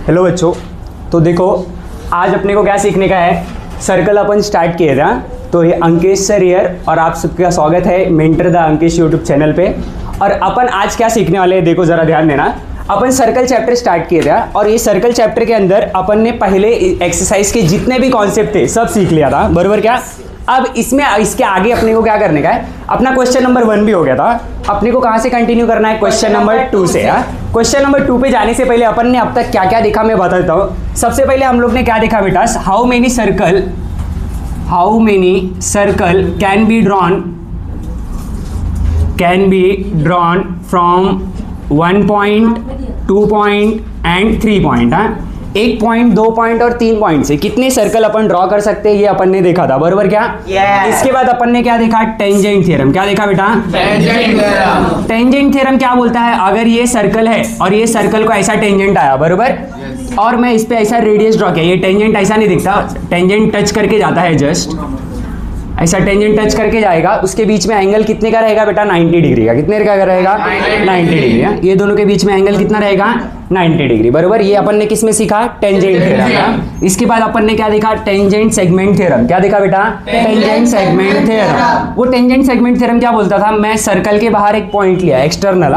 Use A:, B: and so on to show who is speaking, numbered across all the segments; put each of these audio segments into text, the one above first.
A: Hello बच्चों, तो देखो आज अपने को क्या सीखने का है। सर्कल अपन स्टार्ट किए थे। तो ये अंकेश सर हियर और आप सबका स्वागत है mentor the Ankesh YouTube channel पे। और अपन आज क्या सीखने वाले हैं, देखो ज़रा ध्यान देना। अपन सर्कल चैप्टर स्टार्ट किए थे और ये सर्कल चैप्टर के अंदर अपन ने पहले एक्सरसाइज के जितने भी कॉन्सेप्ट थे सब सीख लिया था, बरोबर क्या। अब इसमें इसके आगे अपने को क्या करने का है, अपना क्वेश्चन नंबर 1 भी हो गया था, अपने को कहाँ से कंटिन्यू करना है, क्वेश्चन नंबर 2 से। क्वेश्चन नंबर 2 पे जाने से पहले अपन ने अब तक क्या क्या देखा मैं बता देता हूँ। सबसे पहले हम लोग ने क्या देखा बेटा, how many circle can be drawn from 1 point 2 point and 3 point. 1 point 2 point और 3 पॉइंट से कितने सर्कल अपन ड्रॉ कर सकते हैं, ये अपन ने देखा था, बरोबर क्या। इसके बाद अपन ने क्या देखा, टेंजेंट थ्योरम। क्या देखा बेटा, टेंजेंट थ्योरम क्या बोलता है, अगर ये सर्कल है और ये सर्कल को ऐसा टेंजेंट आया, बरोबर, और मैं इस पे ऐसा रेडियस ड्रॉ किया, ये टेंजेंट ऐसा नहीं दिखता, टेंजेंट टच करके जाता है, जस्ट ऐसा टेंजेंट टच करके जाएगा, उसके बीच में एंगल कितने का रहेगा बेटा, 90 डिग्री का। कितने का रहेगा, 90 डिग्री। ये दोनों के बीच में एंगल कितना रहेगा, 90 डिग्री, बरोबर। ये अपन ने किस में सीखा, टेंजेंट थ्योरम। इसके बाद अपन ने क्या देखा, टेंजेंट सेगमेंट थ्योरम। क्या देखा बेटा, टेंजेंट सेगमेंट थ्योरम। वो टेंजेंट सेगमेंट थ्योरम क्या बोलता था, मैं सर्कल के बाहर एक पॉइंट लिया एक्सटर्नल,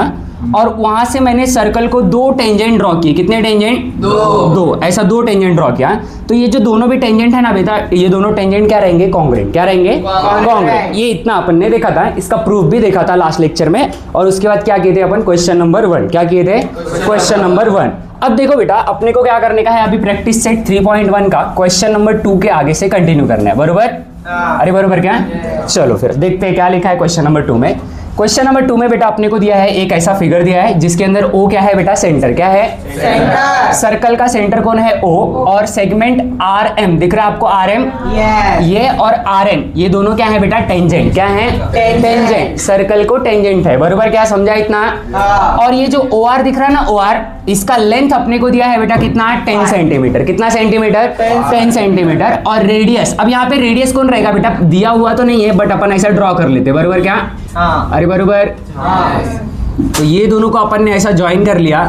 A: और वहां से मैंने सर्कल को 2 टेंजेंट ड्रॉ किए। कितने टेंजेंट, 2 ऐसा 2 टेंजेंट ड्रॉ किया। तो ये जो दोनों भी टेंजेंट है ना बेटा, ये दोनों टेंजेंट क्या रहेंगे, कॉन्ग्रुएंट। क्या रहेंगे, कॉन्ग्रुएंट। ये इतना अपन ने देखा था, इसका प्रूफ भी देखा था लास्ट लेक्चर में। और उसके बाद क्या किए थे अपन, क्वेश्चन नंबर 1। क्या किए थे, क्वेश्चन नंबर 1। अब देखो बेटा, अपने को क्या करने का है, अभी प्रैक्टिस सेट 3.1 का क्वेश्चन नंबर 2 के आगे से कंटिन्यू करना है, बरोबर। अरे बरोबर क्या, चलो फिर देखते हैं क्या लिखा है क्वेश्चन नंबर 2 में। क्वेश्चन नंबर 2 में बेटा अपने को दिया है एक ऐसा फिगर दिया है जिसके अंदर O क्या है बेटा, सेंटर। क्या है, सेंटर। सर्कल का सेंटर कौन है, O, और सेगमेंट RM दिख रहा है आपको, RM, ये और RN ये दोनों क्या है बेटा, टेंजेंट। क्या है, टेंजेंट। सर्कल को टेंजेंट है, बरोबर क्या, समझा इतना। और ये जो OR दिख रहा है ना, OR, इसका लेंथ अपने को दिया है बेटा कितना, 10 सेंटीमीटर। कितना सेंटीमीटर, 10 सेंटीमीटर। और रेडियस, अब यहाँ पे रेडियस कौन रहेगा बेटा, दिया हुआ तो नहीं है बट अपन ऐसा ड्रॉ कर लेते, बरोबर क्या। अरे बरोबर। तो ये दोनों को अपन ने ऐसा ज्वाइन कर लिया,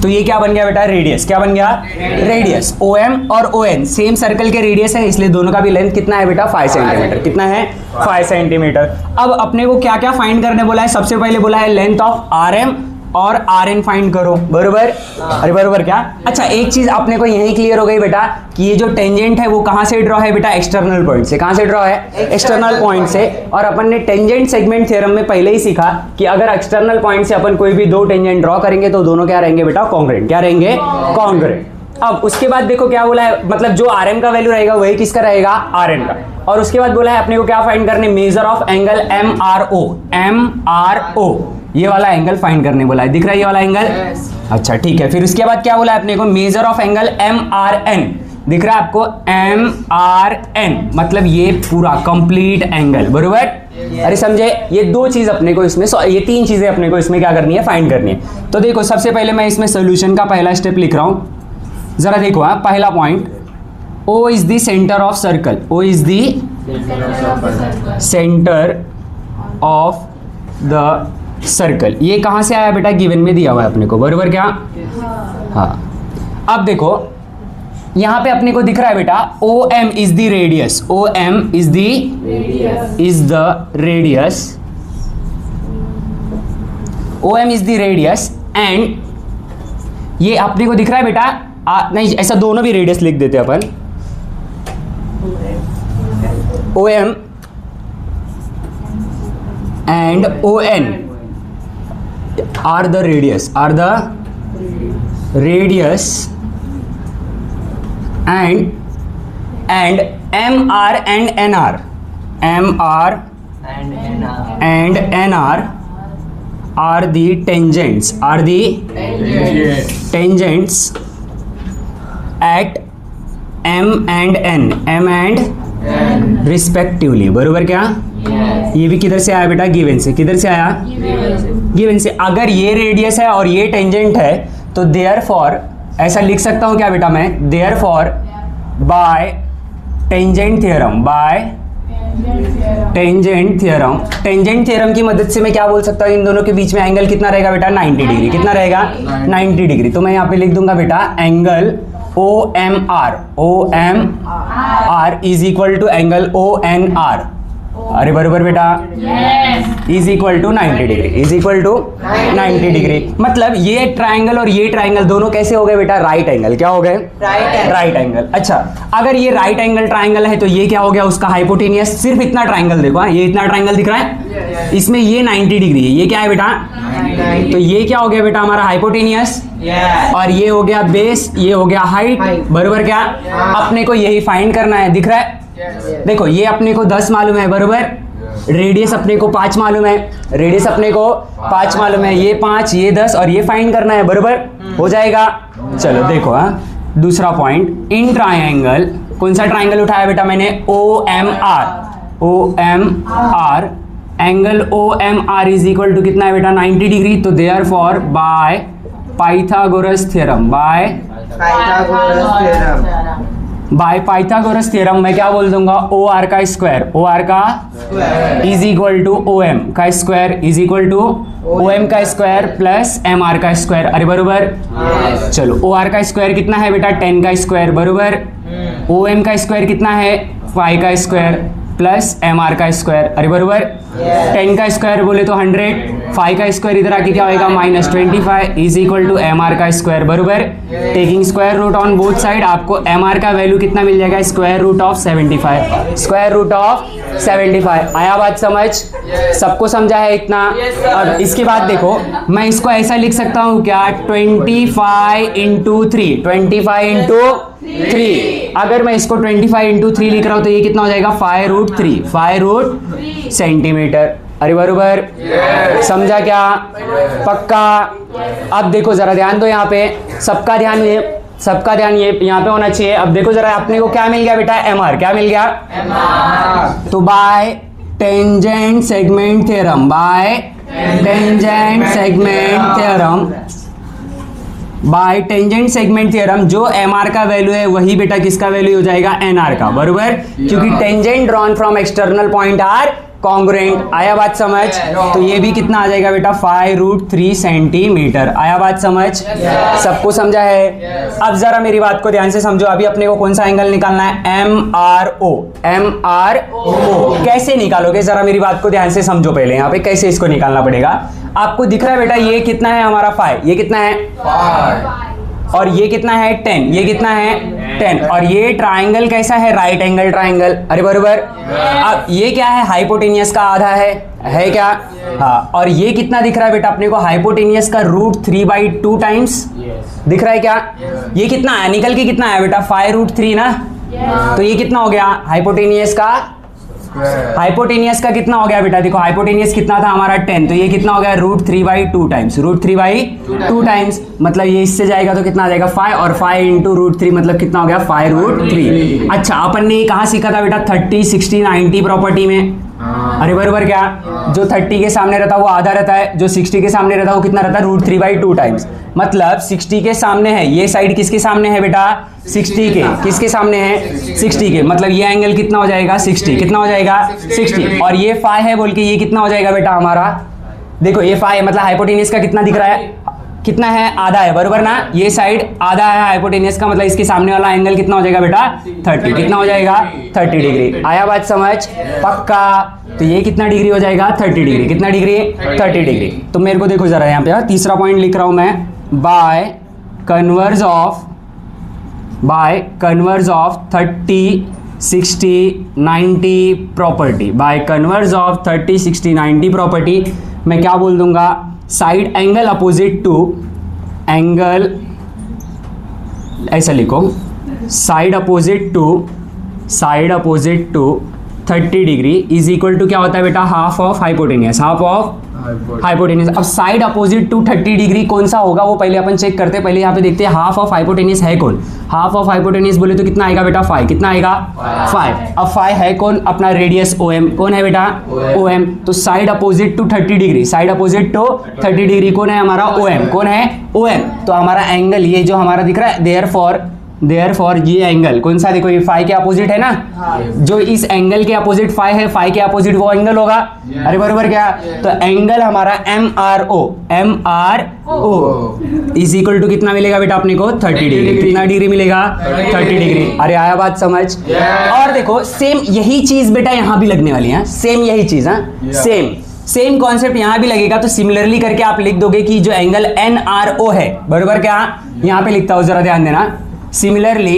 A: तो ये क्या बन गया बेटा, रेडियस। क्या बन गया, रेडियस। OM और ON सेम सर्कल के रेडियस है, इसलिए दोनों का भी लेंथ कितना है बेटा, 5 सेंटीमीटर। कितना है, 5 सेंटीमीटर। अब अपने को क्या क्या फाइंड करने बोला है, सबसे पहले बोला है लेंथ ऑफ RM और RN फाइंड करो, बरोबर। अरे बरोबर क्या। अच्छा, एक चीज अपने को यही क्लियर हो गई बेटा कि ये जो टेंजेंट है वो कहां से ड्रॉ है बेटा, एक्सटर्नल पॉइंट से। कहां से ड्रॉ है, एक्सटर्नल पॉइंट से। और अपन ने टेंजेंट सेगमेंट थ्योरम में पहले ही सीखा कि अगर एक्सटर्नल पॉइंट से अपन कोई भी 2 टेंजेंट ड्रॉ करेंगे तो दोनों क्या रहेंगे बेटा, कॉन्ग्रुएंट। क्या रहेंगे, कॉन्ग्रुएंट। अब उसके बाद देखो क्या बोला है, मतलब जो RM का वैल्यू रहेगा वही किसका रहेगा, RN का। और उसके बाद बोला है अपने को क्या फाइंड करने, मेजर ऑफ एंगल MRO, ये वाला एंगल फाइंड करने बोला है, दिख रहा है ये वाला एंगल। अच्छा ठीक है, फिर उसके बाद क्या बोला है अपने को, मेजर ऑफ एंगल MRN, दिख रहा है आपको MRN, मतलब ये पूरा कंप्लीट एंगल, बरोबर। अरे समझे, ये 2 चीज अपने को इसमें, ये 3 चीजें अपने को इसमें क्या करनी है, फाइंड करनी है। तो देखो सबसे पहले मैं इसमें सोल्यूशन का पहला स्टेप लिख रहा हूं, जरा देखो। पहला point, O is the centre of circle, O is the centre of the circle. ये कहां से आया बेटा, गिवन में दिया हुआ है अपने को, बरोबर क्या। हाँ, अब देखो यहां पे अपने को दिख रहा है बेटा OM is the radius, OM is the radius, OM is the radius. And ये अपने को दिख रहा है बेटा, नहीं ऐसा दोनों भी रेडियस लिख देते अपन, OM and ON are the radius, and MR and NR are the tangents, at M and N respectively, बरोबर क्या। ये भी किधर से आया बेटा, गिवन से। किधर से आया, गिवन से। अगर ये रेडियस है और ये टेंजेंट है तो देयरफॉर ऐसा लिख सकता हूं क्या बेटा मैं, therefore by tangent theorem, bye tangent theorem. Tangent theorem की मदद से मैं क्या बोल सकता हूँ, इन दोनों के बीच में एंगल कितना रहेगा बेटा, 90 डिग्री। कितना रहेगा, 90 डिग्री। तो मैं यहाँ पे लिख दूंगा बेटा angle OMR, OMR is equal to angle ONR। अरे बरोबर बेटा, is equal to 90 degree, is equal to 90 degree. मतलब ये ट्राइंगल और ये ट्राइंगल दोनों कैसे हो गए बेटा, राइट एंगल। क्या हो गए, राइट एंगल। अच्छा, अगर ये राइट एंगल ट्राइंगल है तो ये क्या हो गया, उसका हाइपोटेनियस। सिर्फ इतना ट्राइंगल देखो, ये इतना ट्राइंगल दिख रहा है, इसमें ये 90 डिग्री है। ये क्या है बेटा, तो ये क्या हो गया बेटा हमारा हाइपोटेनियस, और ये हो गया बेस, ये हो गया हाइट। बरोबर, क्या अपने को यही फाइंड करना है। दिख रहा है, देखो ये अपने को 10 मालूम है, बरोबर। रेडियस अपने को 5 मालूम है, रेडियस अपने को 5 मालूम है। ये 5, ये 10 और ये फाइंड करना है, बरोबर। हो जाएगा। चलो देखो, दूसरा पॉइंट, इन ट्राइंगल, कौन सा ट्राइंगल उठाया बेटा मैंने, OMR। OMR, angle OMR is equal to कितना है बेटा, 90 डिग्री। तो therefore by Pythagoras theorem, by Pythagoras theorem मैं क्या बोल दूंगा, OR का स्क्वायर, OR का इज इक्वल टू OM का square is equal to OM का स्क्वायर प्लस MR का स्क्वायर। अरे बरोबर। चलो OR का स्क्वायर कितना है बेटा, 10 का स्क्वायर, बरोबर। OM का स्क्वायर कितना है, 5 का स्क्वायर प्लस MR का स्क्वायर। अरे बरोबर। 10 का स्क्वायर बोले तो 100, 5 का स्क्वायर इधर आके क्या होएगा, -25 इज इक्वल टू MR का स्क्वायर, बरोबर। Taking square root on both side, आपको MR का वैल्यू कितना मिल जाएगा, square root of 75, square root of 75। आया बात समझ, सबको समझा है इतना। अब इसके बाद देखो, मैं इसको ऐसा लिख सकता हूँ क्या, 25 इंटू 3, 25 इंटू 3। अगर मैं इसको 25 इंटू 3 लिख रहा हूं तो ये कितना हो जाएगा, 5√3, 5 सेंटीमीटर। अरे बरोबर, समझा क्या, पक्का। अब देखो जरा ध्यान दो, यहाँ पे सबका ध्यान ये यहाँ पे होना चाहिए। अब देखो जरा, अपने को क्या मिल गया बेटा, MR। क्या मिल गया, MR। तो bye tangent segment theorem, bye tangent segment theorem, bye tangent segment theorem, जो MR का वैल्यू है वही बेटा किसका वैल्यू हो जाएगा, NR का, बरोबर। क्योंकि tangent drawn from external point are congruent. आया बात समझ। तो ये भी कितना आ जाएगा बेटा, 5√3 सेंटीमीटर। आया बात समझ, सबको समझा है। अब जरा मेरी बात को ध्यान से समझो। अभी अपने को कौन सा एंगल निकालना है, MRO। MRO कैसे निकालोगे, जरा मेरी बात को ध्यान से समझो। पहले यहाँ पे कैसे इसको निकालना पड़ेगा, आपको दिख रहा है बेटा, ये कितना है हमारा 5, ये कितना है 5, और ये कितना है 10, ये कितना है 10, और ये ट्राइंगल कैसा है, राइट एंगल ट्राइंगल। अरे बरोबर। अब ये क्या है, हाइपोटेनियस का आधा है क्या, हाँ। और ये कितना दिख रहा है बेटा अपने को, हाइपोटेनियस का √3/2 टाइम्स दिख रहा है क्या। ये कितना है, निकल के कितना है बेटा, 5√3 ना। तो ये कितना हो गया, हाइपोटेनियस का कितना हो गया बेटा, देखो हाइपोटेनियस कितना था हमारा 10, तो ये कितना हो गया, √3/2 टाइम्स, √3/2 टाइम्स। मतलब ये इससे जाएगा तो कितना आ जाएगा 5, और 5 इंटू √3 मतलब कितना हो गया 5√3। अच्छा, अपन ने कहाँ सीखा था बेटा, 30, 60, 90 प्रॉपर्टी में। अरे बरोबर, क्या जो 30 के सामने रहता है वो आधा रहता है, जो 60 के सामने रहता है वो कितना रहता है, √3/2 टाइम्स। मतलब 60 के सामने है, ये साइड किसके सामने है बेटा, 60 के, किसके सामने है, 60 के। मतलब ये एंगल कितना हो जाएगा, 60, कितना हो जाएगा 60, और ये 5 है बोल के ये कितना हो जाएगा बेटा हमारा, देखो ये 5 है, मतलब हाइपोटेनियस का कितना दिख रहा है, कितना है, आधा है, बरोबर ना। ये साइड आधा है हाइपोटेनियस का, मतलब इसके सामने वाला एंगल कितना हो जाएगा बेटा, 30, कितना हो जाएगा 30 डिग्री। आया बात समझ, पक्का। तो ये कितना डिग्री हो जाएगा, 30 डिग्री। कितना डिग्री, 30 डिग्री। तो मेरे को देखो जरा यहाँ पे तीसरा पॉइंट लिख रहा हूं मैं, by converse of 30, 60, 90 property, by converse of 30, 60, 90 property मैं क्या बोल दूंगा, side angle opposite to angle, ऐसा लिखो, side opposite to 30 degree is equal to क्या होता है बेटा, half of hypotenuse, half of hypotenuse. अब साइड अपोजिट टू 30 डिग्री कौन सा होगा वो पहले अपन चेक करते हैं। पहले यहाँ पे देखते हैं हाफ ऑफ हाइपोटेनियस है कौन। हाफ ऑफ हाइपोटेनियस बोले तो कितना आएगा बेटा, 5। कितना आएगा 5। अब 5 है कौन, अपना रेडियस OM। कौन है बेटा, OM। तो side opposite to 30 degree, side opposite to 30 degree कौन है हमारा, OM। कौन है, OM। तो हमारा एंगल ये जो हमारा दिख रहा है, देयरफॉर देयर फॉर ये एंगल कौन सा, देखो ये फाई के अपोजिट है ना, जो इस एंगल के अपोजिट फाई है, फाई के अपोजिट वो एंगल होगा। अरे बरोबर क्या, तो एंगल हमारा MRO इज इक्वल टू कितना मिलेगा बेटा अपने को 30 डिग्री। कितना डिग्री मिलेगा 30 डिग्री। अरे आया बात समझ। और देखो सेम यही चीज बेटा यहाँ भी लगने वाली है, सेम यही चीज है, सेम कॉन्सेप्ट यहाँ भी लगेगा। तो सिमिलरली करके आप लिख दोगे कि जो एंगल NRO है, बरोबर क्या, यहाँ पे लिखता हूँ जरा ध्यान देना, similarly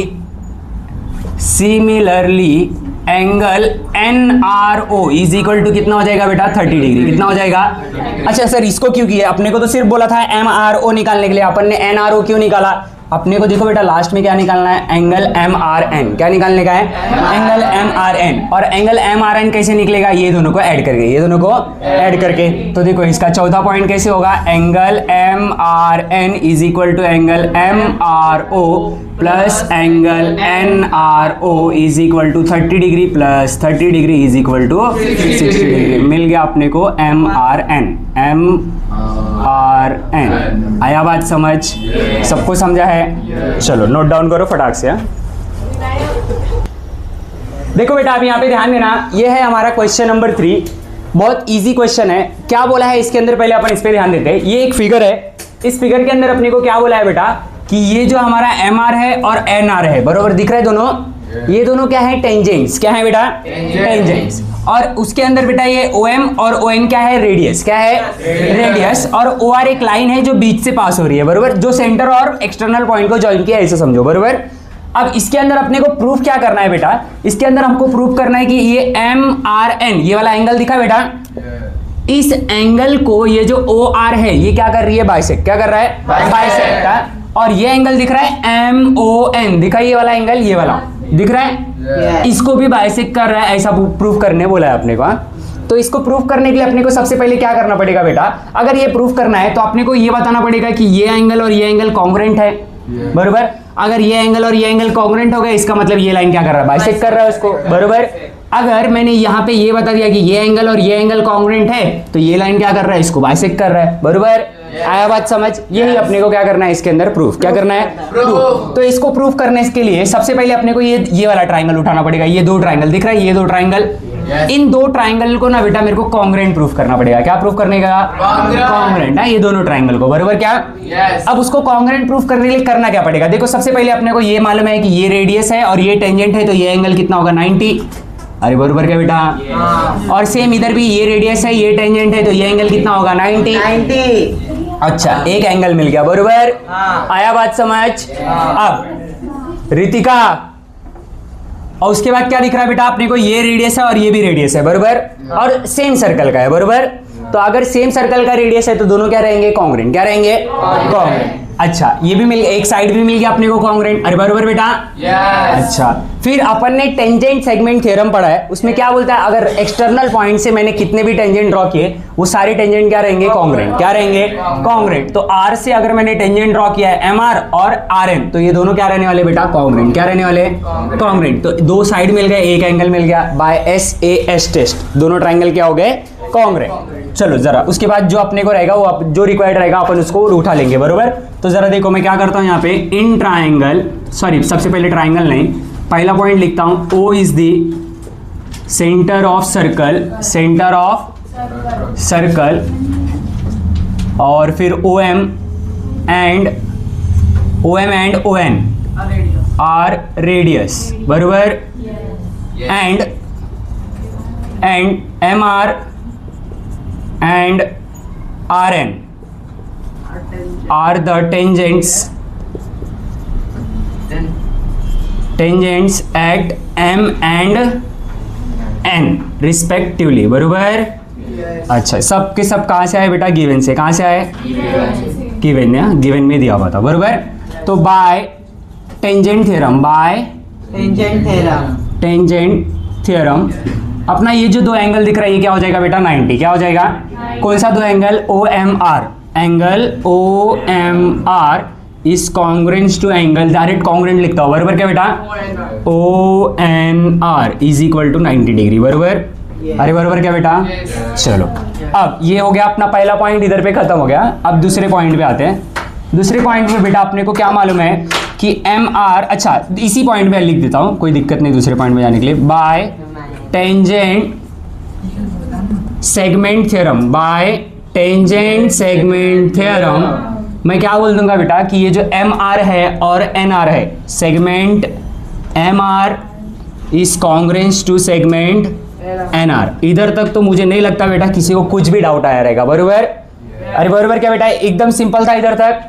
A: angle NRO is equal to कितना हो जाएगा बेटा 30 डिग्री। कितना हो जाएगा। अच्छा सर इसको क्यों किया, अपने को तो सिर्फ बोला था MRO निकालने के लिए, अपन ने NRO क्यों निकाला। अपने को देखो बेटा लास्ट में क्या निकालना है, एंगल MRN। क्या निकालने का है, एंगल MRN। और एंगल MRN कैसे निकलेगा, ये दोनों को ऐड करके, ये दोनों को ऐड करके। तो देखो इसका चौथा पॉइंट कैसे होगा, angle MRN is equal to angle MRO plus angle NRO is equal to 30 degree plus 30 degree is equal to 60 degree. मिल गया अपने को MRN। आया बात समझ, सबको समझा है। चलो नोट डाउन करो फटाक से। देखो बेटा आप यहाँ पे ध्यान देना, ये है हमारा क्वेश्चन नंबर 3। बहुत इजी क्वेश्चन है। क्या बोला है इसके अंदर, पहले अपन इस पे ध्यान देते हैं। ये एक फिगर है, इस फिगर के अंदर अपने को क्या बोला है बेटा कि ये जो हमारा MR है और NR है, बरोबर दिख रहा है दोनों, ये दोनों क्या है टेंजेंट्स। क्या है बेटा, टेंजेंट्स। और उसके अंदर बेटा ये OM और ON क्या है, रेडियस। क्या है, रेडियस। और OR एक लाइन है जो बीच से पास हो रही है, बरोबर, जो सेंटर और एक्सटर्नल पॉइंट को जॉइन किया, ऐसे समझो, बरोबर। अब इसके अंदर अपने को प्रूफ क्या करना है बेटा, इसके अंदर हमको प्रूफ करना है कि ये MRN ये वाला एंगल दिखा बेटा, इस एंगल को ये जो OR है ये क्या कर रही है, बाइसेक्ट। क्या कर रहा है, बाइसेक्ट का। और ये एंगल दिख रहा है MON, दिखा ये वाला एंगल, ये वाला दिख रहा है, इसको भी बाइसेक्ट कर रहा है, ऐसा प्रूफ करने बोला है अपने को। तो इसको प्रूफ करने के लिए अपने को सबसे पहले क्या करना पड़ेगा बेटा, अगर ये प्रूफ करना है तो अपने को ये बताना पड़ेगा कि ये एंगल और ये एंगल कॉन्ग्रुएंट है, बरोबर। अगर ये एंगल और ये एंगल कॉन्ग्रुएंट हो गए, इसका मतलब ये लाइन क्या कर रहा है, बाइसेक्ट कर रहा है उसको, बरोबर। अगर मैंने यहाँ पे ये बता दिया कि ये एंगल और ये एंगल कॉन्ग्रुएंट है, तो ये लाइन क्या कर रहा है, इसको बाइसेक्ट कर रहा है, बरोबर। आया बात समझ। यही अपने को क्या करना है इसके अंदर, प्रूफ। क्या करना है, प्रूफ। तो इसको प्रूफ करने के लिए सबसे पहले अपने को ये वाला ट्राइंगल उठाना पड़ेगा। ये दो ट्राइंगल दिख रहा है, ये दो ट्राइंगल, इन दो ट्राइंगल को ना बेटा मेरे को कॉन्ग्रुएंट प्रूफ करना पड़ेगा। क्या प्रूफ करने का, कॉन्ग्रुएंट है ये दोनों ट्राइंगल को, बरोबर क्या। अब उसको कॉन्ग्रुएंट प्रूफ करने के लिए करना क्या पड़ेगा, देखो सबसे पहले अपने को ये मालूम है कि ये रेडियस है और ये टेंजेंट है, तो ये एंगल कितना होगा 90। अरे बरोबर क्या बेटा। और सेम इधर भी ये रेडियस है, ये टेंजेंट है, तो ये एंगल कितना होगा 90। अच्छा एक एंगल मिल गया, बरोबर। आया बात समझ। अब रितिका, और उसके बाद क्या दिख रहा है बेटा अपने को, ये रेडियस है और ये भी रेडियस है, बरोबर, और सेम सर्कल का है, बरोबर। तो अगर सेम सर्कल का रेडियस है तो दोनों क्या रहेंगे, कॉन्ग्रुएंट। क्या रहेंगे, कॉन्ग्रुएंट। अच्छा ये भी मिल, एक साइड भी मिल गया अपने को कॉन्ग्रुएंट। अरे बरोबर बेटा। अच्छा फिर अपन ने टेंजेंट सेगमेंट थ्योरम पढ़ा है, उसमें क्या बोलता है, अगर एक्सटर्नल पॉइंट से मैंने कितने भी टेंजेंट ड्रॉ किए, वो सारे टेंजेंट क्या रहेंगे, कॉन्ग्रुएंट। क्या रहेंगे, कॉन्ग्रुएंट। तो R से अगर मैंने टेंजेंट ड्रॉ किया है MR और RN, तो ये दोनों क्या रहने वाले बेटा, कॉन्ग्रुएंट। क्या रहने वाले, कॉन्ग्रुएंट। तो दो साइड मिल गए, एक एंगल मिल गया, बाय SAS टेस्ट दोनों ट्राइंगल क्या हो गए, कॉन्ग्रुएंट। चलो जरा उसके बाद जो अपने को रहेगा, वो जो रिक्वायर्ड रहेगा अपन उसको उठा लेंगे, बरोबर। तो जरा देखो मैं क्या करता हूं यहाँ पे, इन ट्राइंगल, सॉरी सबसे पहले ट्राइंगल नहीं, पहला पॉइंट लिखता हूं, O is the centre of circle, centre of circle, और फिर OM and ON are radius, बरोबर। And MR and RN are the tangents at M and N respectively, बरोबर। अच्छा सब के सब कहाँ से आए बेटा, गिवन से। कहाँ से आए, गिवन है, गिवन में दिया हुआ था, बरोबर। तो bye tangent theorem, bye tangent theorem अपना ये जो दो एंगल दिख रहा है ये क्या हो जाएगा बेटा, 90। क्या हो जाएगा, कौन सा दो angle, OMR, angle OMR is congruent to angle, direct congruent लिखता हूं, बरोबर क्या बेटा, ONR is equal to 90 degree, बरोबर। अरे बरोबर क्या बेटा। चलो अब ये हो गया अपना पहला पॉइंट, इधर पे खत्म हो गया। अब दूसरे पॉइंट पे आते हैं। दूसरे पॉइंट में बेटा अपने को क्या मालूम है कि MR, अच्छा इसी पॉइंट पे लिख देता हूँ, कोई दिक्कत नहीं दूसरे पॉइंट में जाने के लिए, bye tangent segment theorem, bye tangent segment theorem मैं क्या बोल दूंगा बेटा कि ये जो MR है और NR है, segment MR is congruence to segment NR। इधर तक तो मुझे नहीं लगता बेटा किसी को कुछ भी डाउट आया रहेगा, बरोबर? अरे बरोबर क्या बेटा, एकदम सिंपल था इधर तक।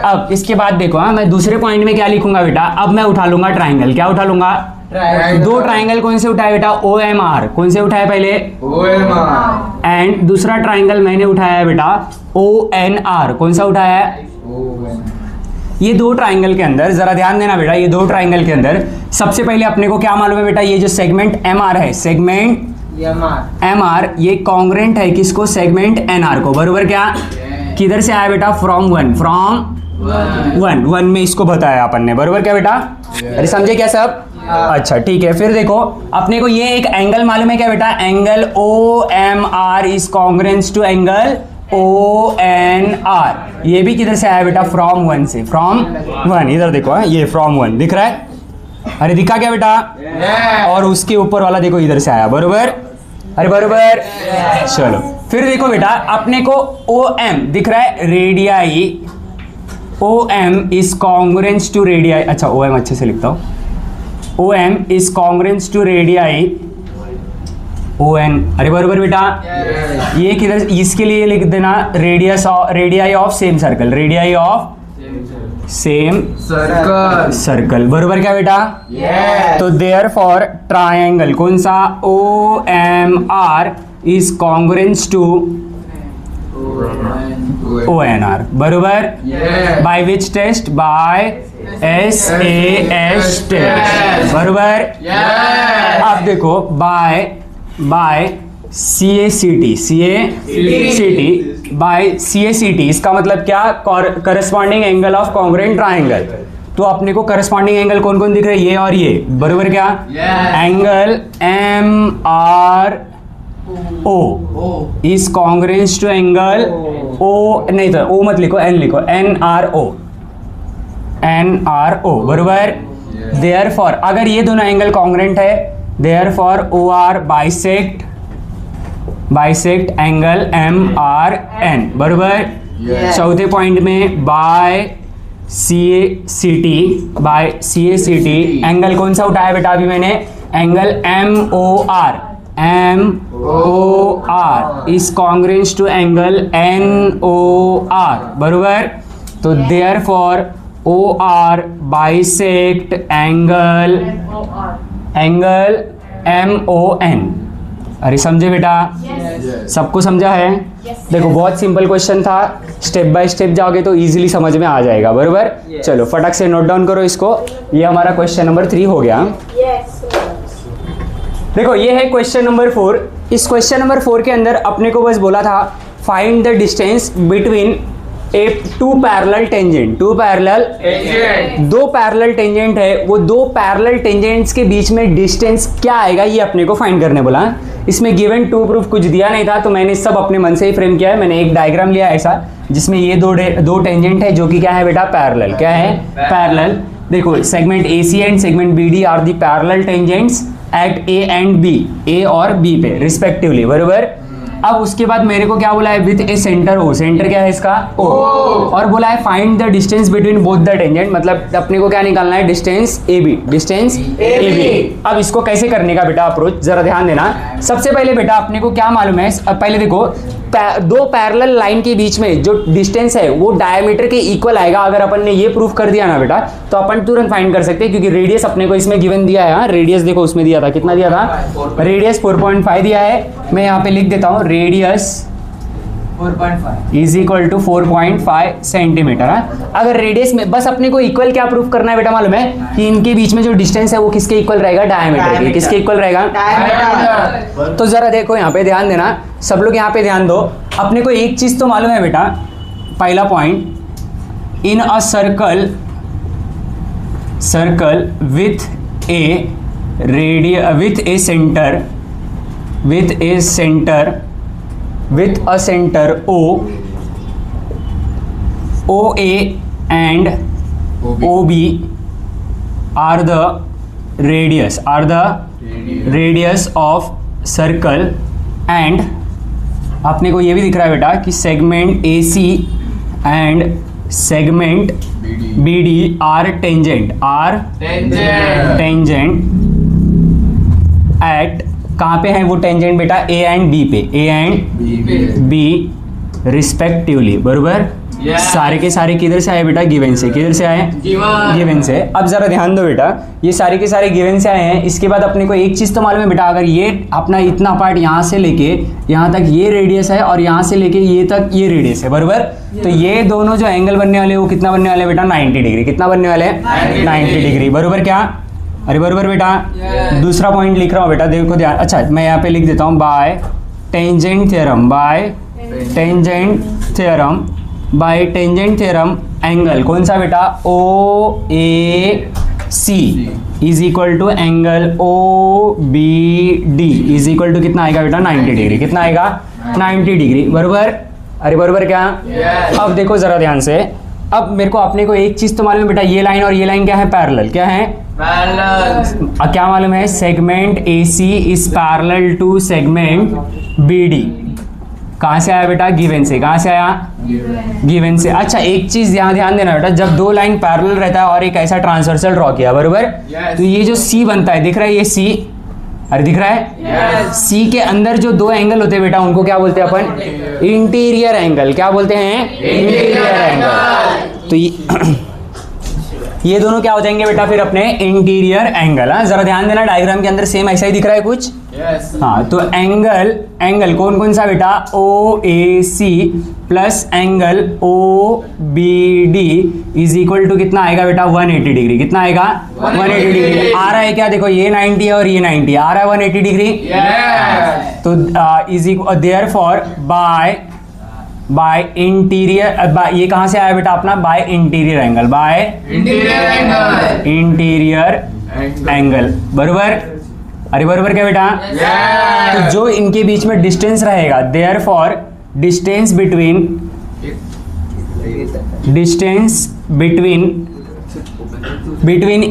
A: अब इसके बाद देखो, हाँ मैं दूसरे पॉइंट में क्या लिखूंगा बेटा, अब मैं उठा लूंगा ट्राइंगल। क्या उठा लूंगा? दो ट्राइंगल कौन से उठाए बेटा? OMR। कौन से उठाए पहले? OMR। एंड दूसरा ट्राइंगल मैंने उठाया है बेटा ONR। कौन सा उठाया है? ये दो ट्राइंगल के अंदर जरा ध्यान देना बेटा, ये दो ट्राइंगल के अंदर सबसे पहले अपने को क्या मालूम है बेटा, ये जो सेगमेंट MR है, सेगमेंट MR ये कॉन्ग्रेंट है किसको? सेगमेंट NR को, बरोबर क्या? किधर से आया बेटा? फ्रॉम वन में इसको बताया अपन ने, बरोबर क्या बेटा? अरे समझे क्या सब? अच्छा ठीक है, फिर देखो अपने को ये एक एंगल मालूम है क्या बेटा, angle OMR is congruence to angle ONR। ये भी किधर से आया बेटा? फ्रॉम वन से, फ्रॉम वन। इधर देखो, ये फ्रॉम वन दिख रहा है? अरे दिखा क्या बेटा? और उसके ऊपर वाला देखो इधर से आया, बरोबर? अरे बरोबर। चलो फिर देखो बेटा, अपने को OM दिख रहा है, radii OM is congruence to radii. अच्छा OM अच्छे से लिखता हूं, OM is congruence to radii ON। अरे बरोबर बेटा? ये किधर, इसके लिए लिख देना radii of same circle, radii of same circle, बरोबर क्या बेटा? तो देयरफॉर ट्रायंगल कौन सा? OMR is congruence to ONR, बरोबर? By which test? By SAS test, बरोबर? अब देखो बाय CACT बाय CACT इसका मतलब क्या? Corresponding angle of congruent triangle. तो अपने को करस्पॉन्डिंग एंगल कौन कौन दिख रहे हैं? ये और ये, बरोबर क्या? Angle MRO is congruence to angle O, नहीं तो O मत लिखो, N लिखो, NRO, बरोबर? देयरफॉर अगर ये दोनों एंगल कॉन्ग्रेंट है, therefore OR bisect angle MRN, बरोबर? चौथे पॉइंट में बाय CACT एंगल कौन सा उठाया बेटा अभी मैंने? Angle MOR is congruence to angle NOR, बरोबर? तो therefore OR bisect angle MON। अरे समझे बेटा? सबको समझा है? देखो बहुत सिंपल क्वेश्चन था, स्टेप बाय स्टेप जाओगे तो इजीली समझ में आ जाएगा, बरोबर? चलो फटाक से नोट डाउन करो इसको। ये हमारा क्वेश्चन नंबर 3 हो गया। देखो ये है क्वेश्चन नंबर 4। इस क्वेश्चन नंबर 4 के अंदर अपने को बस बोला था find the distance between two parallel tangent. दो पैरेलल टेंजेंट है, वो दो पैरेलल टेंजेंट्स के बीच में डिस्टेंस क्या आएगा ये अपने को फाइंड करने बोला। इसमें गिवन टू प्रूफ कुछ दिया नहीं था, तो मैंने सब अपने मन से ही फ्रेम किया है। मैंने एक डायग्राम लिया ऐसा जिसमें ये दो टेंजेंट है जो कि क्या है बेटा? पैरेलल। क्या है? पैरेलल। देखो segment AC and segment BD are the parallel tangents at A and B, A और B पे रिस्पेक्टिवली, बरोबर? अब उसके बाद मेरे को क्या बोला है? With a centre O। Centre क्या है इसका? O। और बोला है find the distance between both the tangent, मतलब अपने को क्या निकालना है? Distance AB। अब इसको कैसे करने का बेटा अप्रोच, जरा ध्यान देना। सबसे पहले बेटा अपने को क्या मालूम है? अब पहले देखो दो पैरेलल लाइन के बीच में जो डिस्टेंस है वो डायमीटर के इक्वल आएगा। अगर अपन ने ये प्रूफ कर दिया ना बेटा तो अपन तुरंत फाइंड कर सकते हैं, क्योंकि रेडियस अपने को इसमें गिवन दिया है। रेडियस देखो उसमें दिया था, कितना दिया था? रेडियस 4.5 दिया है। मैं यहाँ पे लिख देता हूँ radius 4.5 is equal to 4.5 centimetre. अगर रेडियस में बस अपने को इक्वल क्या प्रूफ करना है बेटा मालूम है? कि इनके बीच में जो डिस्टेंस है वो किसके इक्वल रहेगा? डायमीटर के। किसके इक्वल रहेगा? डायमीटर। तो जरा देखो यहाँ पे ध्यान देना, सब लोग यहाँ पे ध्यान दो। अपने को एक चीज तो मालूम है बेटा, पहला point, in a circle with a center O, OA and OB are the radius of circle and अपने को ये भी दिख रहा है बेटा कि segment AC and segment BD are tangent at कहाँ पे है वो टेंजेंट बेटा A एंड B पे रिस्पेक्टिवली, बरोबर। सारे के सारे किधर से आए बेटा? गिवन से। किधर से आए? गिवन से। अब जरा ध्यान दो बेटा, ये सारे के सारे गिवन से आए हैं। इसके बाद अपने को एक चीज तो मालूम है बेटा, अगर ये अपना इतना पार्ट यहाँ से लेके यहाँ तक ये रेडियस है और यहाँ से लेके ये तक ये रेडियस है, बरोबर। तो ये दोनों जो एंगल बनने वाले वो कितना बनने वाले बेटा? 90 डिग्री। कितना बनने वाले? 90 डिग्री, बरोबर। क्या? अरे बरोबर बेटा। दूसरा पॉइंट लिख रहा हूँ बेटा, देखो ध्यान। अच्छा, मैं यहाँ पे लिख देता हूँ बाय टेंजेंट थ्योरम एंगल कौन सा बेटा? OAC is equal to angle OBD is equal to कितना आएगा बेटा? 90 डिग्री। कितना आएगा? 90 डिग्री, बरोबर। अरे बरोबर क्या? अब देखो जरा ध्यान से। अब मेरे को अपने को एक चीज तो मालूम है बेटा, ये लाइन और ये लाइन क्या है? पैरेलल। क्या है? पैरेलल। क्या मालूम है? Segment AC is parallel to segment BD। कहाँ से आया बेटा? गिवन से। कहाँ से आया? गिवन से। अच्छा, एक चीज यहाँ ध्यान देना बेटा, जब दो लाइन पैरेलल रहता है और एक ऐसा ट्रांसवर्सल ड्रॉ किया, बरोबर, तो ये जो C बनता है, दिख रहा है ये C? अरे दिख रहा है? C के अंदर जो दो एंगल होते हैं बेटा, उनको क्या बोलते हैं अपन? Interior angle. क्या बोलते हैं? Interior angle. तो ये दोनों क्या हो जाएंगे बेटा फिर अपने? Interior angle. हाँ, जरा ध्यान देना, डायग्राम के अंदर सेम ऐसा ही दिख रहा है कुछ। हाँ, तो एंगल कौन कौन सा बेटा? OAC plus angle OBD is equal to कितना आएगा बेटा? 180 डिग्री। कितना आएगा? 180 डिग्री। आ रहा है क्या? देखो ये 90 है और ये 90 आ रहा है 180 डिग्री। तो is equal therefore by interior, ये कहाँ से आया बेटा अपना? Bye interior angle. Bye interior angle, बरोबर। अरे बरोबर क्या बेटा? तो जो इनके बीच में डिस्टेंस रहेगा, therefore distance between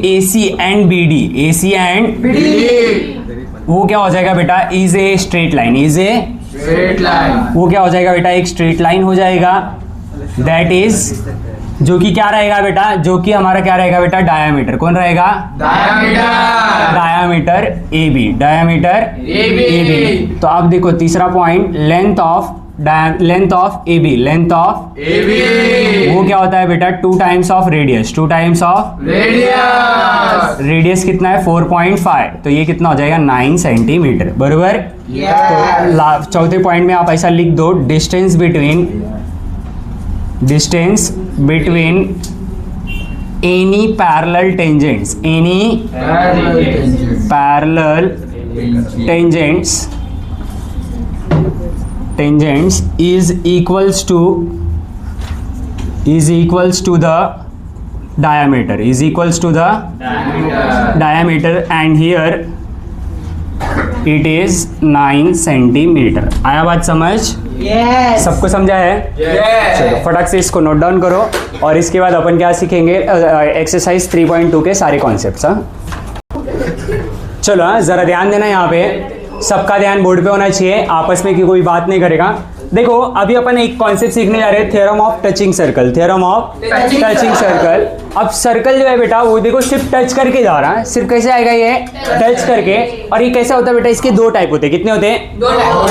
A: AC and BD, AC and वो क्या हो जाएगा बेटा? Is a straight line. वो क्या हो जाएगा बेटा? एक स्ट्रेट लाइन हो जाएगा। दैट इज, जो कि क्या रहेगा बेटा? जो कि हमारा क्या रहेगा बेटा? डायामीटर। कौन रहेगा? Diameter AB। तो अब देखो तीसरा पॉइंट, लेंथ ऑफ AB। वो क्या होता है बेटा? 2 टाइम्स ऑफ रेडियस। रेडियस कितना है? 4.5। तो ये कितना हो जाएगा? 9 सेंटीमीटर, बरोबर। तो चौथे पॉइंट में आप ऐसा लिख दो, distance between any parallel tangents is equals to the diameter, and here it is 9 centimetre. आया बात समझ? सबको समझा है? चलो फटाक से इसको नोट डाउन करो और इसके बाद अपन क्या सीखेंगे? एक्सरसाइज 3.2 के सारे कॉन्सेप्ट्स। चलो हाँ, जरा ध्यान देना, यहाँ पे सबका ध्यान बोर्ड पे होना चाहिए, आपस में की कोई बात नहीं करेगा। देखो अभी अपन एक कॉन्सेप्ट सीखने जा रहे हैं, थ्योरम ऑफ टचिंग सर्कल। अब सर्कल जो है बेटा वो देखो सिर्फ टच करके जा रहा है। सिर्फ कैसे आएगा? ये टच करके। और ये कैसा होता है बेटा? इसके 2 टाइप होते हैं। कितने होते हैं?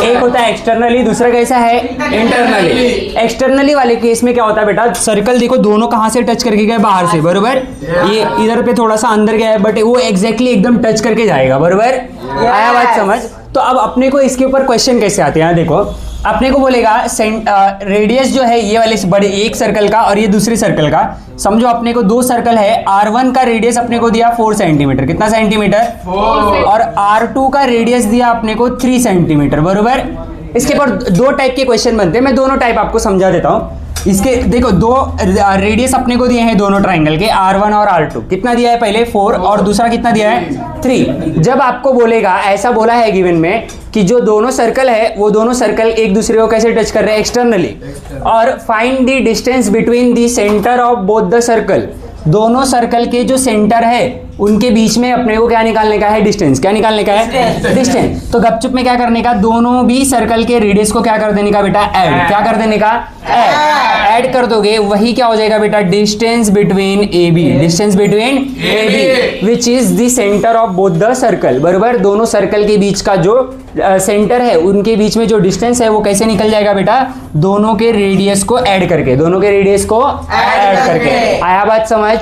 A: एक होता है एक्सटर्नली, दूसरा कैसा है? इंटरनली। एक्सटर्नली वाले केस में क्या होता है बेटा? सर्कल देखो दोनों कहाँ से टच करके गए? बाहर से, बरोबर। ये इधर पे थोड़ा सा अंदर गया है, बट वो एग्जैक्टली एकदम टच करके जाएगा, बरोबर। आया बात समझ? तो अब अपने को इसके ऊपर क्वेश्चन कैसे आते हैं? देखो अपने को बोलेगा रेडियस जो है ये वाले बड़े एक सर्कल का और ये दूसरे सर्कल का। समझो अपने को 2 सर्कल है, R1 का रेडियस अपने को दिया 4 सेंटीमीटर। कितना सेंटीमीटर? 4। और R2 का रेडियस दिया अपने को 3 सेंटीमीटर, बरोबर। इसके ऊपर 2 टाइप के क्वेश्चन बनते हैं, मैं दोनों टाइप आपको समझा देता हूँ। इसके देखो 2 रेडियस अपने को दिए हैं दोनों ट्राइंगल के, R1 और R2। कितना दिया है? पहले 4 और दूसरा कितना दिया है? 3। जब आपको बोलेगा, ऐसा बोला है गिवन में कि जो दोनों सर्कल है वो दोनों सर्कल एक दूसरे को कैसे टच कर रहे हैं? एक्सटर्नली। और find the distance between the centre of both the circle. दोनों सर्कल के जो सेंटर है उनके बीच में अपने को क्या निकालने का है, डिस्टेंस। क्या निकालने का है, डिस्टेंस। तो गपचुप में क्या करने का, दोनों भी सर्कल के रेडियस को क्या कर देने का बेटा, ऐड। क्या कर देने का, ऐड कर दोगे, वही क्या हो जाएगा बेटा, distance between A B, distance between A B which is the centre of both the circle. बराबर, दोनों सर्कल के बीच का जो सेंटर है उनके बीच में जो डिस्टेंस है वो कैसे निकल जाएगा बेटा, दोनों के रेडियस को ऐड करके, दोनों के रेडियस को ऐड करके। आया बात समझ?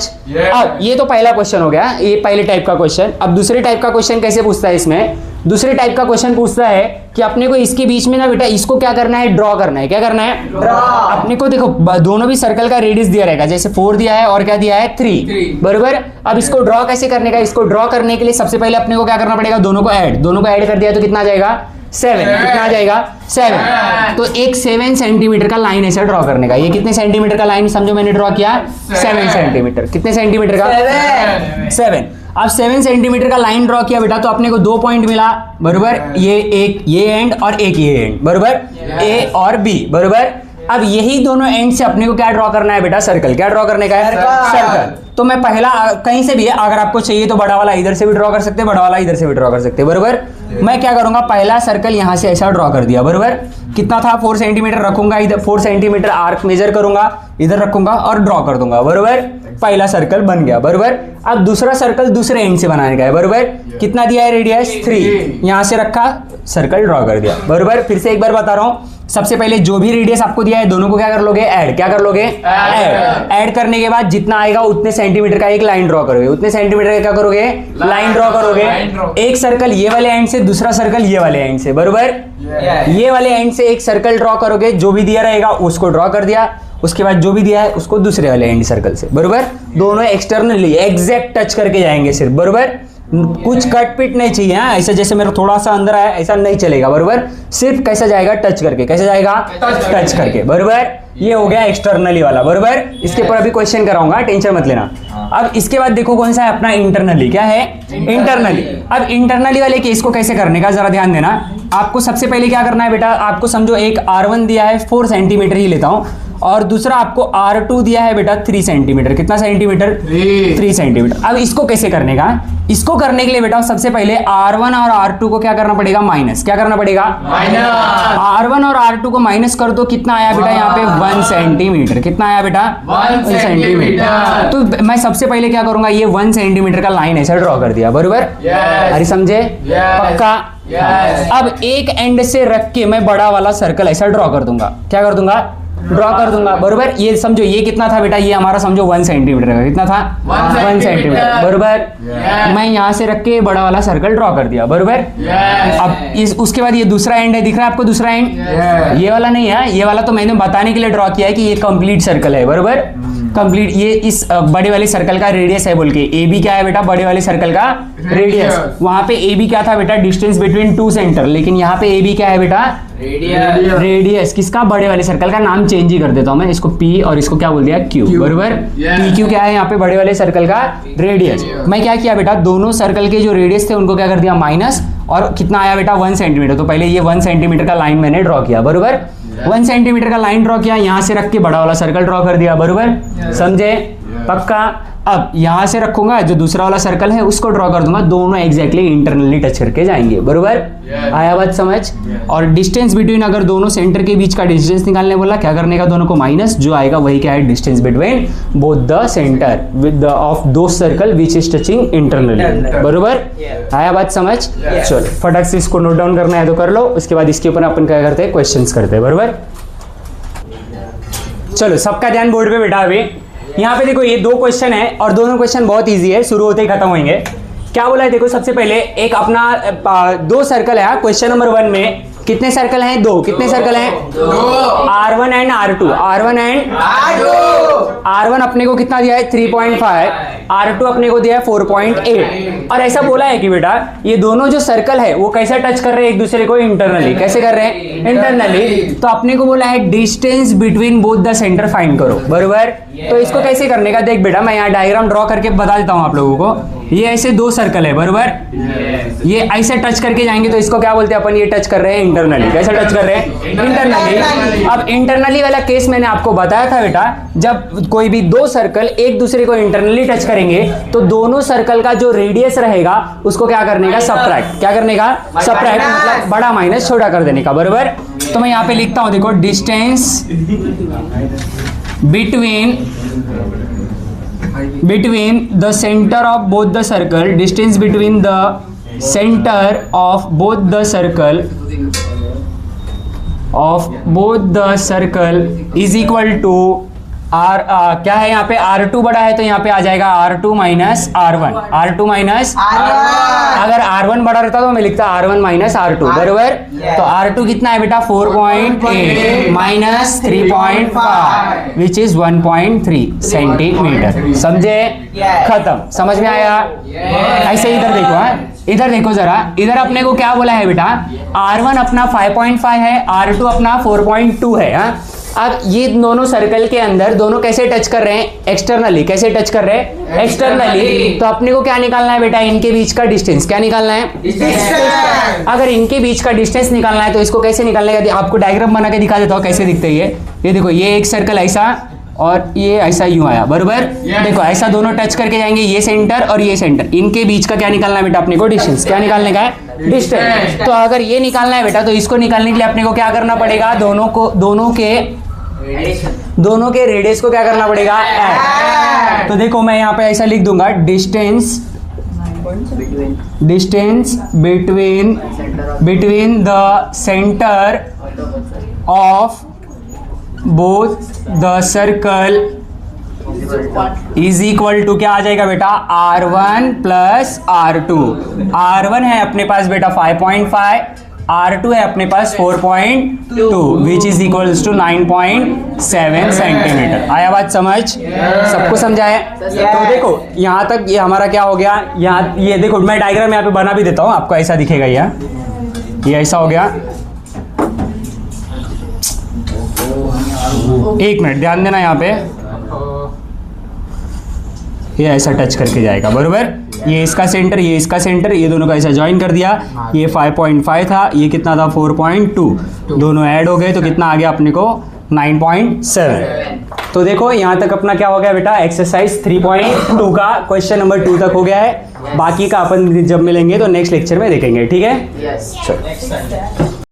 A: अब ये तो पहला क्वेश्चन हो गया, ये पहले टाइप का क्वेश्चन। अब दूसरे टाइप का क्वेश्चन कैसे पूछता है, इसमें दूसरे टाइप का क्वेश्चन पूछता है कि अपने को इसके बीच में ना बेटा इसको क्या करना है, ड्रॉ करना है। क्या करना है, ड्रॉ। अपने को देखो दोनों भी सर्कल का रेडियस दिया रहेगा, जैसे 4 दिया है और क्या दिया है, 3। बराबर, अब इसको ड्रॉ कैसे करने का, इसको ड्रॉ करने के लिए सबसे पहले अपने को क्या करना पड़ेगा, दोनों को ऐड कर दिया तो कितना आ जाएगा, 7। कितना आ जाएगा, 7। तो एक 7 सेंटीमीटर का लाइन ऐसे ड्रॉ करने का। ये कितने सेंटीमीटर का लाइन समझो मैंने ड्रॉ किया, 7 सेंटीमीटर। कितने सेंटीमीटर का, 7। अब 7 सेंटीमीटर का लाइन ड्रॉ किया बेटा तो अपने को 2 पॉइंट मिला। बराबर, ये एक ये एंड और एक ये एंड। बराबर, ए और बी। बराबर, अब यही दोनों एंड से अपने को क्या ड्रॉ करना है बेटा, सर्कल। क्या ड्रॉ करने का है, सर्कल। तो मैं पहला कहीं से भी है, अगर आपको चाहिए तो बड़ा वाला इधर से भी ड्रॉ कर सकते हैं, बड़ा वाला इधर से भी ड्रॉ कर सकते हैं। बराबर, मैं क्या करूंगा, पहला सर्कल यहां से ऐसा ड्रॉ कर दिया। बराबर, कितना था, 4 सेंटीमीटर रखूंगा, इधर 4 सेंटीमीटर आर्क मेजर करूंगा, इधर रखूंगा और ड्रॉ कर दूंगा। बराबर, पहला सर्कल बन गया। बराबर, अब दूसरा सर्कल दूसरे एंड से बनाने का है। बराबर, कितना दिया है रेडियस, 3। यहां से रखा, सर्कल ड्रॉ कर दिया। बराबर, फिर से एक बार बता रहा हूं, सबसे पहले जो भी रेडियस आपको दिया है दोनों को क्या कर लोगे, ऐड। क्या कर लोगे, ऐड करने के बाद जितना आएगा उतने सेंटीमीटर का एक लाइन ड्रॉ करोगे, उतने सेंटीमीटर का क्या करोगे, लाइन ड्रॉ करोगे। एक सर्कल ये वाले एंड से, दूसरा सर्कल ये वाले एंड से। बराबर, ये वाले एंड से एक सर्कल ड्रॉ करोगे, जो भी दिया रहेगा उसको ड्रॉ कर दिया, उसके बाद जो भी दिया है उसको दूसरे वाले एंड सर्कल से। बराबर, दोनों एक्सटर्नली एग्जैक्ट टच करके जाएंगे सिर्फ। बराबर, कुछ कट पिट नहीं चाहिए, ऐसा जैसे मेरा थोड़ा सा अंदर आया ऐसा नहीं चलेगा। बराबर, सिर्फ कैसा जाएगा, टच करके। कैसे जाएगा, टच करके। बराबर, ये हो गया एक्सटर्नली वाला। बराबर, इसके ऊपर अभी क्वेश्चन कराऊंगा, टेंशन मत लेना। अब इसके बाद देखो कौन सा है अपना, इंटरनली। क्या है, इंटरनली। अब इंटरनली वाले केस को कैसे करने का जरा ध्यान देना। आपको सबसे पहले क्या करना है बेटा, आपको समझो एक R1 दिया है, 4 सेंटीमीटर ही लेता हूं, और दूसरा आपको R2 दिया है बेटा 3 सेंटीमीटर। कितना सेंटीमीटर, 3 सेंटीमीटर। अब इसको कैसे करने का, इसको करने के लिए बेटा सबसे पहले R1 और R2 को क्या करना पड़ेगा, माइनस। क्या करना पड़ेगा, माइनस। R1 और R2 को माइनस कर दो, कितना आया बेटा यहाँ पे, 1 सेंटीमीटर। कितना आया बेटा, 1 सेंटीमीटर। तो मैं सबसे पहले क्या करूंगा, ये 1 सेंटीमीटर का लाइन ऐसा ड्रॉ कर दिया। बराबर, अरे समझे, पक्का। अब एक एंड से रख के मैं बड़ा वाला सर्कल ऐसा ड्रॉ कर दूंगा। क्या कर दूंगा, ड्रॉ कर दूंगा। बरोबर, ये समझो ये कितना था बेटा, ये हमारा समझो 1 सेंटीमीटर का, कितना था, 1 सेंटीमीटर। बरोबर, मैं यहां से रख के बड़ा वाला सर्कल ड्रॉ कर दिया। बरोबर, अब उसके बाद ये दूसरा एंड है, दिख रहा है आपको दूसरा एंड, ये वाला नहीं है, ये वाला तो मैंने बताने के लिए ड्रॉ किया है कि ये कंप्लीट सर्कल है। बरोबर, कंप्लीट, ये इस बड़े वाले सर्कल का रेडियस है बोल के। ए बी क्या है बेटा, बड़े वाले सर्कल का रेडियस। वहां पे ए बी क्या था बेटा, डिस्टेंस बिटवीन 2 सेंटर, लेकिन यहाँ पे ए बी क्या है बेटा, रेडियस किसका, बड़े वाले सर्कल का। नाम चेंज ही कर देता हूं मैं, इसको पी और इसको क्या बोल दिया, क्यू। बरोबर, पी क्यू क्या है यहाँ पे, बड़े वाले सर्कल का रेडियस। मैं क्या किया बेटा, दोनों सर्कल के जो रेडियस थे उनको क्या कर दिया, माइनस, और कितना आया बेटा 1 सेंटीमीटर। तो पहले ये 1 सेंटीमीटर का लाइन मैंने ड्रॉ किया। बरोबर, 1 सेंटीमीटर का लाइन ड्रॉ किया, यहां से रख के बड़ा वाला सर्कल ड्रॉ कर दिया। बरोबर, समझे, पक्का। अब यहां से रखूंगा, जो दूसरा वाला सर्कल है उसको ड्रॉ कर दूंगा, दोनों एग्जैक्टली इंटरनली टच करके जाएंगे। बरोबर, आया बात समझ। और डिस्टेंस बिटवीन, अगर दोनों सेंटर के बीच का डिस्टेंस निकालने बोला, क्या करने का, दोनों को माइनस, जो आएगा वही क्या है, distance between both the centre with of दो circle which is touching internally. बरोबर, आया बात समझ। चलो फटाक से इसको नोट डाउन करना है तो कर लो, उसके बाद इसके ऊपर अपन क्या करते हैं, क्वेश्चंस करते हैं। बरोबर, चलो सबका ध्यान बोर्ड पे बेटा। अभी यहाँ पे देखो ये 2 क्वेश्चन है और दोनों क्वेश्चन बहुत इजी है, शुरू होते ही खत्म होंगे। क्या बोला है देखो, सबसे पहले एक अपना 2 सर्कल है। क्वेश्चन नंबर 1 में कितने सर्कल हैं, 2। कितने सर्कल हैं, 2। R1 and R2, R1 and R1 अपने को कितना दिया है, 3.5, R2 अपने को दिया है 4.8। और ऐसा बोला है कि बेटा ये दोनों जो सर्कल है वो कैसे टच कर रहे हैं एक दूसरे को, इंटरनली। कैसे कर रहे हैं, इंटरनली। तो अपने को बोला है distance between both the centre find करो। बरोबर, तो इसको कैसे करने का, देख बेटा मैं यहाँ डायग्राम ड्रॉ करके बता देता हूँ आप लोगों को। ये ऐसे दो सर्कल है बरोबर, ये ऐसे टच करके जाएंगे तो इसको क्या बोलते हैं अपन, ये टच कर रहे हैं इंटरनली। कैसे टच कर रहे हैं? इंटरनली। अब इंटरनली वाला केस मैंने आपको बताया था बेटा, जब कोई भी दो सर्कल एक दूसरे को इंटरनली टच करेंगे तो दोनों सर्कल का जो रेडियस रहेगा उसको क्या करने का, सबट्रैक्ट। क्या करने का? सबट्रैक्ट, मतलब बड़ा माइनस छोटा कर देने का बरोबर। तो मैं यहाँ पे लिखता हूं, देखो distance between the center of both the circle, distance between the center of both the circle is equal to R। क्या है यहाँ पे, R2 बड़ा है तो यहाँ पे आ जाएगा R2 minus R1, R2 minus R1। अगर R1 बड़ा रहता तो मैं लिखता R1 माइनस R2 बरोबर। तो R2 कितना है बेटा, 4.8 माइनस 3.5 विच इज 1.3 सेंटीमीटर। समझे? खत्म। समझ में आया? ऐसे इधर देखो, इधर देखो जरा, इधर अपने को क्या बोला है बेटा, R1 अपना 5.5 है, R2 अपना 4.2 है। अब ये दोनों सर्कल के अंदर दोनों कैसे टच कर रहे हैं, एक्सटर्नली। कैसे टच कर रहे हैं? एक्सटर्नली। तो अपने को क्या निकालना है बेटा, इनके बीच का डिस्टेंस। क्या निकालना है? डिस्टेंस। अगर इनके बीच का डिस्टेंस निकालना है तो इसको कैसे निकालना है, आपको डायग्राम बना के दिखा देता हूँ कैसे दिखते हैं ये देखो, ये एक सर्कल ऐसा और ये ऐसा यूं आया बरोबर। देखो ऐसा दोनों टच करके जाएंगे, ये सेंटर और ये सेंटर, इनके बीच का क्या निकालना है बेटा अपने को, डिस्टेंस। क्या निकालने का है? डिस्टेंस। तो अगर ये निकालना है बेटा तो इसको निकालने के लिए अपने को क्या करना पड़ेगा, दोनों के रेडियस को क्या करना पड़ेगा, ऐड। तो देखो मैं यहाँ पे ऐसा लिख दूंगा, distance between the centre of both the circle is equal to, क्या आ जाएगा बेटा, R1 प्लस R2। R1 है अपने पास बेटा 5.5, R2 है अपने पास 4.2 which is equals to 9.7 centimetre. आया बात समझ? सबको समझाया? तो देखो यहाँ तक ये हमारा क्या हो गया, यहाँ ये देखो मैं डायग्राम यहाँ पे बना भी देता हूँ, आपको ऐसा दिखेगा। ये ऐसा हो गया। एक मिनट ध्यान देना, यहाँ पे ये ऐसा टच करके जाएगा बरोबर। ये इसका सेंटर, ये इसका सेंटर, ये दोनों का ऐसा ज्वाइन कर दिया। ये 5.5 था, ये कितना था 4.2, दोनों ऐड हो गए तो कितना आ गया अपने को 9.7। तो देखो यहाँ तक अपना क्या हो गया बेटा, एक्सरसाइज 3.2 का क्वेश्चन नंबर 2 तक हो गया है। बाकी का अपन जब मिलेंगे तो नेक्स्ट लेक्चर में देखेंगे, ठीक है?